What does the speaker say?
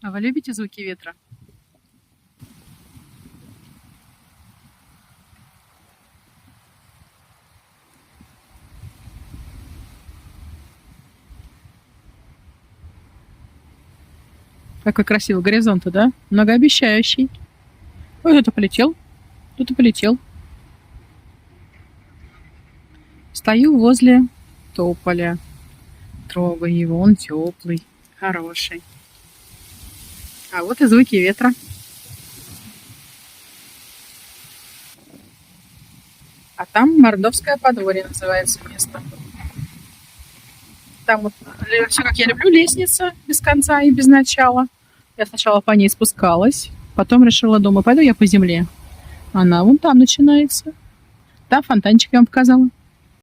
А вы любите звуки ветра? Какой красивый горизонт, да? Многообещающий. Ой, кто-то полетел. Кто-то полетел. Стою возле тополя. Трогаю его, он теплый, хороший. А вот и звуки ветра. А там Мордовское подворье называется место. Там вот все, как я люблю, лестница без конца и без начала. Я сначала по ней спускалась, потом решила, думаю, пойду я по земле. Она вон там начинается. Там фонтанчик я вам показала.